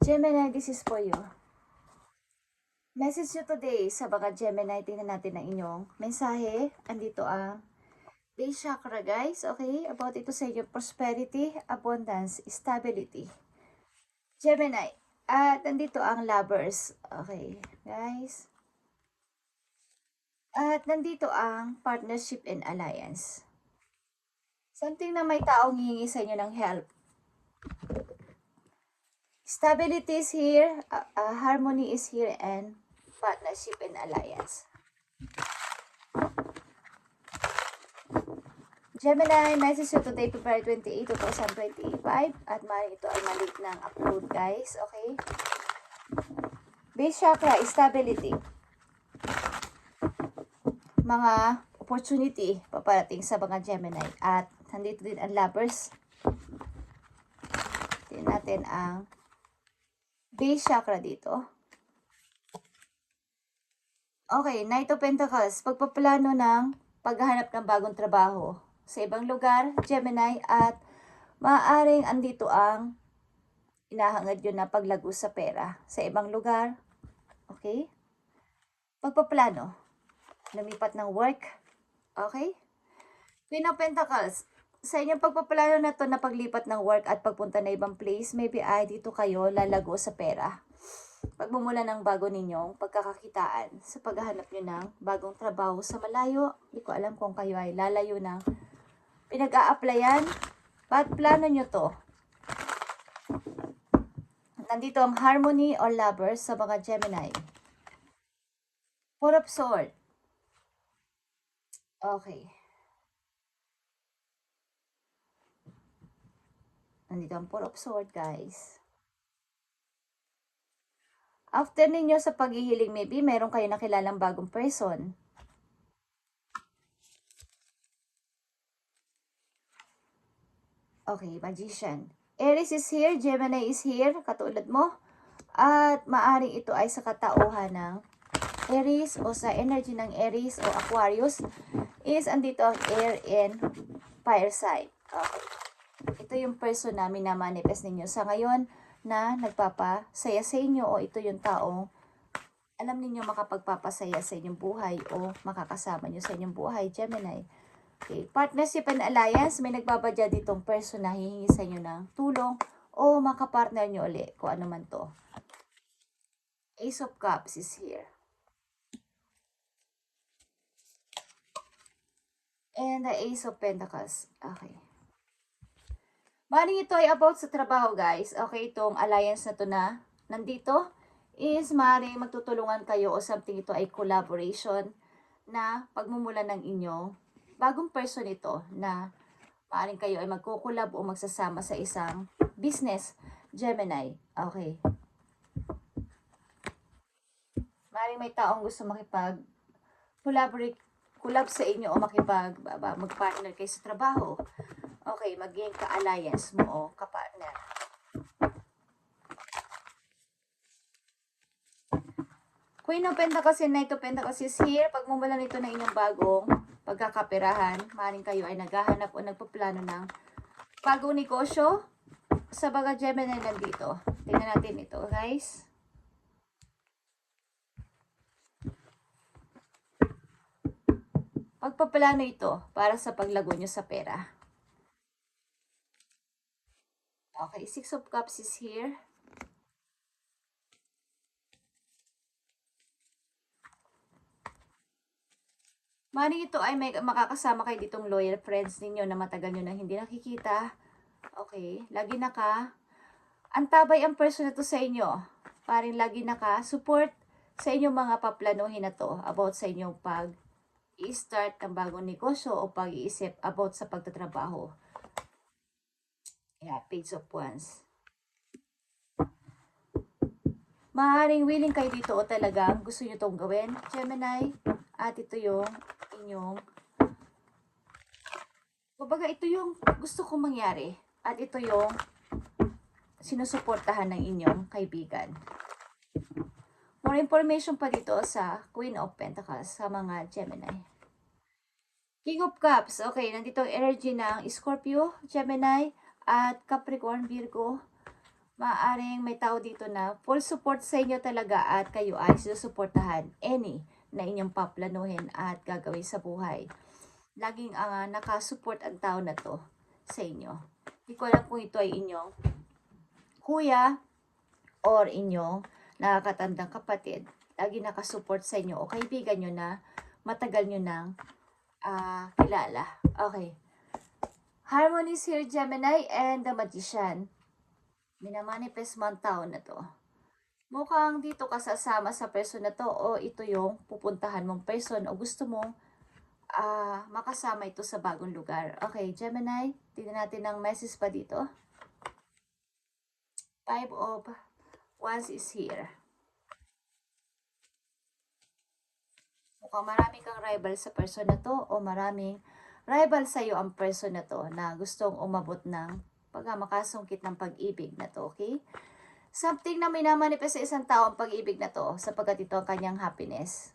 Gemini, this is for you. Message nyo today sa mga Gemini. Tingnan natin ang inyong mensahe. Andito ang base chakra, guys. Okay? About ito sa inyo. Prosperity, abundance, stability. Gemini. At nandito ang lovers. Okay, guys. At nandito ang partnership and alliance. Something na may taong hihingi sa inyo ng help. Stability is here, harmony is here, and partnership and alliance. Gemini, message you today, February 28, 2025. At maaaring ito ay malik ng upload, guys. Okay? Base chakra, stability. Mga opportunity paparating sa mga Gemini. At nandito din ang lovers. Tingnan natin ang base chakra dito. Okay, Knight of Pentacles. Pagpaplano ng paghahanap ng bagong trabaho sa ibang lugar, Gemini, at maaaring andito ang inahangad yun na paglago sa pera sa ibang lugar. Okay? Pagpaplano. Lumipat ng work. Okay? Queen of Pentacles. Sa inyong pagpaplano na to na paglipat ng work at pagpunta na ibang place, maybe ay dito kayo lalago sa pera. Pagmumula ng bago ninyong pagkakakitaan sa paghahanap nyo ng bagong trabaho sa malayo. Hindi ko alam kung kayo ay lalayo ng pinag-a-applyan. But plano nyo to. Nandito ang harmony or lovers sa mga Gemini. Four of Swords. Okay. Nandito ang Four of Swords, guys. After ninyo sa paghihiling, maybe meron kayo nakilalang bagong person. Okay, Magician. Aries is here, Gemini is here, katulad mo. At maaring ito ay sa katauhan ng Aries o sa energy ng Aries o Aquarius is andito ang air and fire sign. Okay. Ito yung person na minamanifest ninyo sa ngayon na nagpapasaya sa inyo o ito yung taong alam ninyo makapagpapasaya sa inyong buhay o makakasama nyo sa inyong buhay, Gemini. Okay. Partnership and alliance, may nagbabadya ditong person na hihingi sa inyo ng tulong o makapartner nyo ulit kung ano man to. Ace of Cups is here. And the Ace of Pentacles. Okay. Maring ito ay about sa trabaho, guys. Okay, itong alliance na to na nandito is maring magtutulungan kayo o something ito ay collaboration na pagmumula ng inyong bagong person ito na maring kayo ay magkukulab o magsasama sa isang business, Gemini. Okay. Maring may taong gusto makipag-collaborate collab sa inyo o mag-partner kayo sa trabaho. Okay, maging ka-alliance mo o ka-partner. Queen of Pentacles and Knight of Pentacles is here. Pagmumula nito na inyong bagong pagkakaperahan, maaaring kayo ay naghahanap o nagpaplano ng bagong negosyo sa mga Gemini nandito. Tingnan natin ito, guys. Pagpaplano ito para sa paglago nyo sa pera. Okay, Six of Cups is here. Mari ito ay may makakasama kayo ditong loyal friends ninyo na matagal nyo na hindi nakikita. Okay, lagi antabay ang person na to sa inyo. Paring lagi support sa inyong mga paplanuhin na to about sa inyong i-start ang bagong negosyo o pag-iisip about sa pagtatrabaho. Yeah, Page of Wands. Maaaring willing kayo dito o talagang gusto nyo itong gawin, Gemini. At ito yung inyong, kumbaga ito yung gusto kong mangyari. At ito yung sinusuportahan ng inyong kaibigan. More information pa dito sa Queen of Pentacles sa mga Gemini. King of Cups. Okay, nandito ang energy ng Scorpio, Gemini, at Capricorn, Virgo. Maaaring may tao dito na full support sa inyo talaga at kayo ay susuportahan any na inyong paplanuhin at gagawin sa buhay. Laging nakasupport ang tao na to sa inyo. Hindi ko alam kung ito ay inyong kuya or inyong nakakatandang kapatid. Lagi nakasupport sa inyo o kaibigan nyo na matagal nyo nang kilala. Okay. Harmony is here, Gemini, and the Magician. Minamanifest mo ang tao na to. Mukhang dito ka sasama sa person na to o ito yung pupuntahan mong person o gusto mong makasama ito sa bagong lugar. Okay, Gemini, tignan natin ang message pa dito. 5 of Wands is here. Mukhang marami kang rival sa person na to o maraming rival sa iyo ang person na to na gustong umabot ng makasungkit ng pag-ibig na to, okay? Something na minamanifest sa isang tao ang pag-ibig na to sapagkat ito ang kanyang happiness.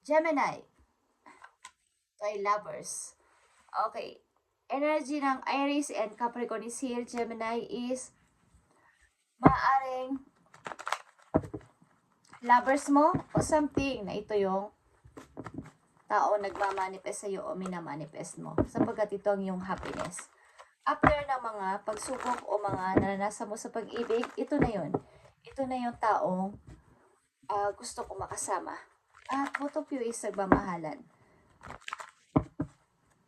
Gemini, ito ay lovers. Okay, energy ng Aries and Capricorn is here. Gemini is maaaring lovers mo o something na ito yung tao nagmamanifest sa iyo o minamanifest mo sapagkat ito ang iyong happiness. After ng mga pagsubok o mga naranasan mo sa pag-ibig, ito na yun. Ito na yung taong gusto ko makasama. At both of you is nagmamahalan.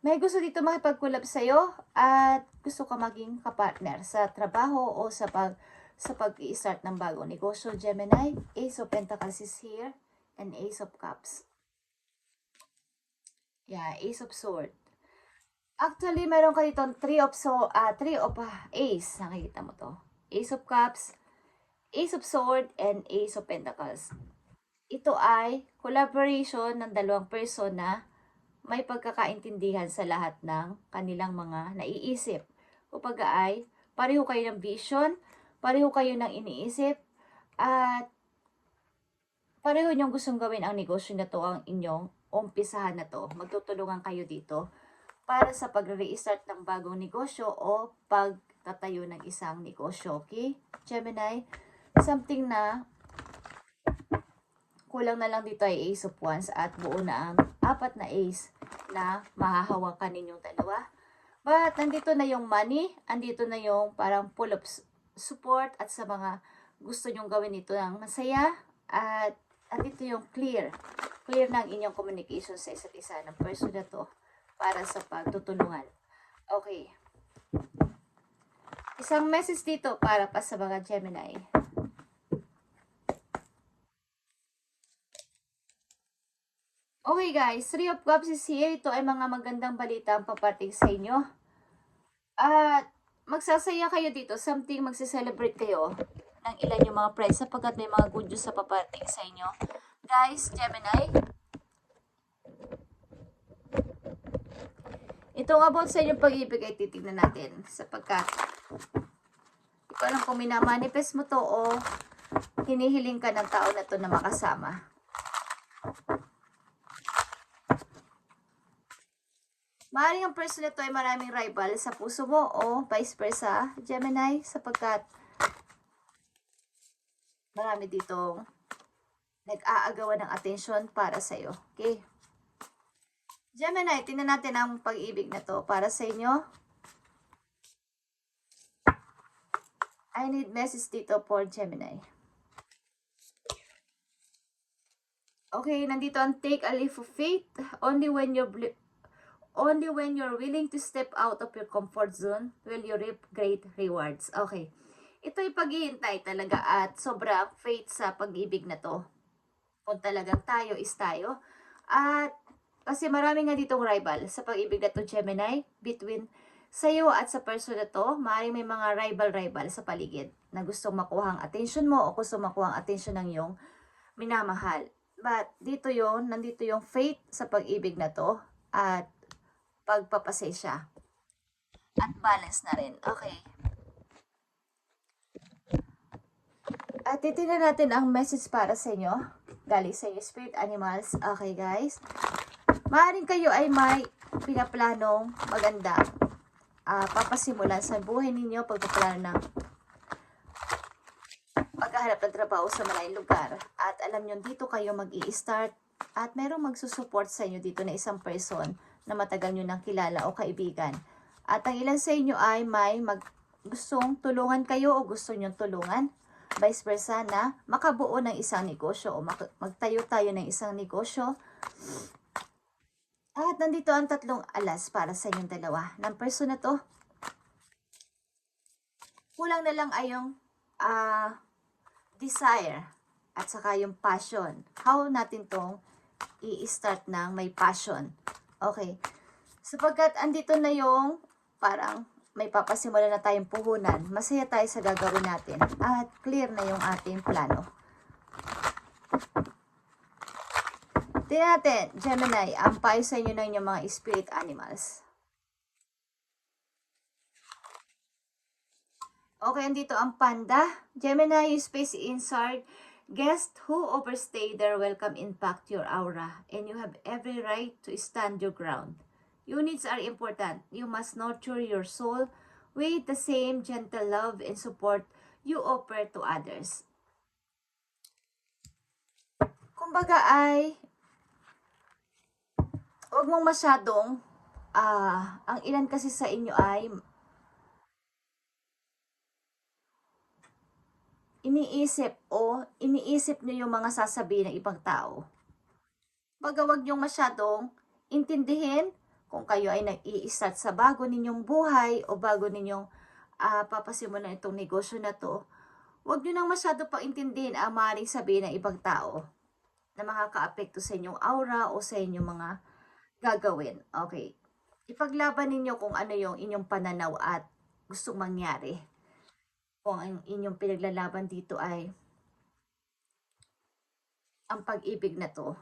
May gusto dito makipag-collab sa'yo at gusto ka maging kapartner sa trabaho o sa pag-i-start ng bagong negosyo. Gemini, Ace of Pentacles is here and Ace of Cups. Yeah, Ace of Swords. Actually, meron ka dito 3 of Ace. Nakikita mo to. Ace of Cups, Ace of Swords, and Ace of Pentacles. Ito ay collaboration ng dalawang person na may pagkakaintindihan sa lahat ng kanilang mga naiisip. Kapag ay pareho kayo ng vision, pareho kayo ng iniisip, at pareho nyong gustong gawin ang negosyo na to, ang inyong umpisahan na to. Magtutulungan kayo dito para sa pag-restart ng bagong negosyo o pagtatayo ng isang negosyo. Okay? Gemini, something na kulang na lang dito ay Ace of Wands at buo na ang 4 na Ace na mahahawakan ninyong dalawa. But nandito na yung money, andito na yung parang full of support at sa mga gusto nyong gawin ito ng masaya at andito yung clear ng inyong communication sa isa't isa ng person na to para sa pagtutulungan. Okay. Isang message dito para pa sa mga Gemini. Okay guys, 3 of Cups is here. Ito ay mga magandang balita ang papating sa inyo. At magsasaya kayo dito. Something magsiselebrate kayo ng ilan yung mga friends sapagkat may mga good news sa papating sa inyo. Guys, Gemini, itong about sa inyong pag-ibig ay titignan natin sapagkat hindi ko alam kung minamanifest mo to o hinihiling ka ng tao na to na makasama. Maaaring ang person na to ay maraming rival sa puso mo o vice versa, Gemini, sapagkat marami ditong nag-aagawan ng atensyon para sa'yo. Okay? Gemini, tingnan natin ang pag-ibig na to para sa inyo. I need message dito for Gemini. Okay, nandito ang take a leap of faith. Only when you're willing to step out of your comfort zone will you reap great rewards. Okay. Ito ay paghihintay talaga at sobrang faith sa pag-ibig na to. Kung talagang tayo is tayo. At kasi marami nga ditong rival sa pag-ibig na to, Gemini, between sa'yo at sa person na to. Maaaring may mga rival sa paligid na gustong makuha ang attention mo o gusto makuha ang attention ng iyong minamahal. But nandito yung faith sa pag-ibig na to at pagpapasensya at balance na rin. Okay. At titignan natin ang message para sa inyo. Galing sa inyo, spirit animals. Okay, guys. Maaaring kayo ay may pinaplanong maganda. Papasimulan sa buhay ninyo. Pagpaplano ng maghahanap ng trabaho sa malayong lugar. At alam nyo, dito kayo mag-i-start at merong magsusupport sa inyo dito na isang person na matagal nyo nang kilala o kaibigan. At ang ilan sa inyo ay may gustong tulungan kayo o gusto nyo tulungan. Vice versa na makabuo ng isang negosyo o magtayo tayo ng isang negosyo. At nandito ang tatlong alas para sa inyong dalawa. Ng person na to, kulang na lang ay yung desire at saka yung passion. How natin tong i-start ng may passion? Okay. Sapagkat andito na yung parang may papasimula na tayong puhunan, masaya tayo sa gagawin natin at clear na yung ating plano. Tingnan natin, Gemini, ang payo sa inyo ng inyong mga spirit animals. Okay, andito ang panda. Gemini, you space inside. Guests who overstay their welcome impact your aura and you have every right to stand your ground. Units are important. You must nurture your soul with the same gentle love and support you offer to others. Kumbaga ay, huwag mong masyadong, ang ilan kasi sa inyo ay, iniisip nyo yung mga sasabihin ng ibang tao. Baga wag nyo masyadong intindihin kung kayo ay nag-i-start sa bago ninyong buhay o bago ninyong papasimulan itong negosyo na to, huwag nyo nang masyado pang intindihin ang maaaring sabihin ng ibang tao na makaka-apekto sa inyong aura o sa inyong mga gagawin. Okay. Ipaglaban ninyo kung ano yung inyong pananaw at gustong mangyari. Kung ang inyong pinaglalaban dito ay ang pag-ibig na to,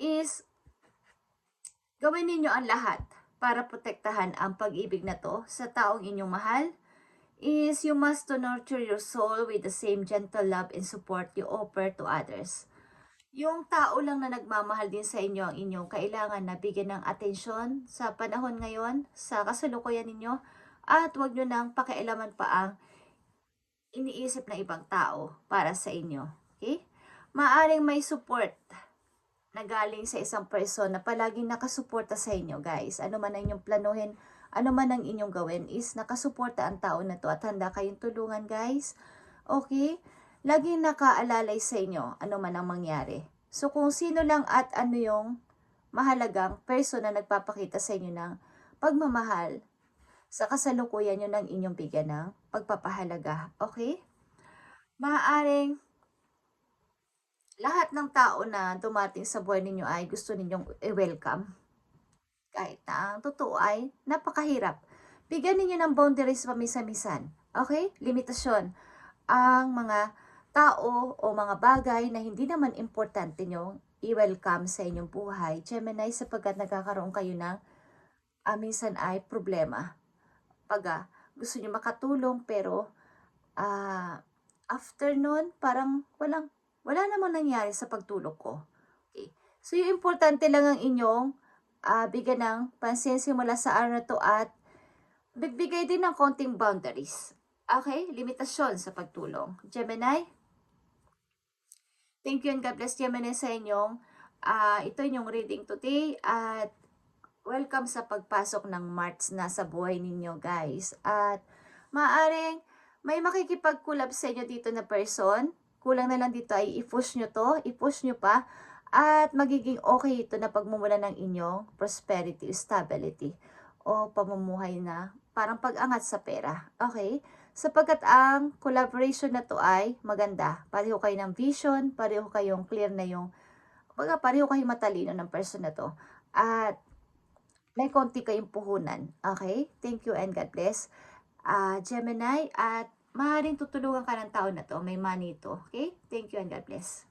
is gawin ninyo ang lahat para protektahan ang pag-ibig na to sa taong inyong mahal. Is you must to nurture your soul with the same gentle love and support you offer to others. Yung tao lang na nagmamahal din sa inyo ang inyong kailangan na bigyan ng atensyon sa panahon ngayon, sa kasalukuyan ninyo, at huwag nyo nang pakialaman pa ang iniisip ng ibang tao para sa inyo. Okay? Maaring may support na galing sa isang person na palaging nakasuporta sa inyo, guys. Ano man ang inyong planuhin, ano man ang inyong gawin, is nakasuporta ang tao na to at handa kayong tulungan, guys. Okay? Laging nakaalalay sa inyo, ano man ang mangyari. So, kung sino lang at ano yung mahalagang person na nagpapakita sa inyo ng pagmamahal, sa kasalukuyan nyo ng inyong bigyan ng pagpapahalaga. Okay? Maaaring lahat ng tao na dumating sa buhay ninyo ay gusto ninyong i-welcome. Kahit na ang totoo ay napakahirap. Bigyan ninyo ng boundaries pamisa-misan. Okay? Limitasyon. Ang mga tao o mga bagay na hindi naman importante nyo i-welcome sa inyong buhay. Gemini, sapagkat nagkakaroon kayo ng minsan ay problema. Pag gusto nyo makatulong pero after nun, parang wala namang nangyari sa pagtulong ko. Okay. So, yung importante lang ang inyong bigyan ng pansin simula sa araw na to at bigay din ng konting boundaries. Okay? Limitasyon sa pagtulong. Gemini? Thank you and God bless, Gemini, sa inyong ito yung reading today at welcome sa pagpasok ng March na sa buhay ninyo, guys. At maaring may makikipag-collab sa inyo dito na person. Kulang na lang dito ay i-push nyo to, i-push nyo pa, at magiging okay ito na pagmumula ng inyong prosperity, stability, o pamumuhay na parang pag-angat sa pera. Okay? Sapagkat ang collaboration na to ay maganda. Pareho kayo ng vision, pareho kayong clear na yung, pareho kayong matalino ng person na to. At may konti kayong puhunan. Okay? Thank you and God bless. Gemini, at maaaring tutulungan ka ng tao na to. May money ito. Okay? Thank you and God bless.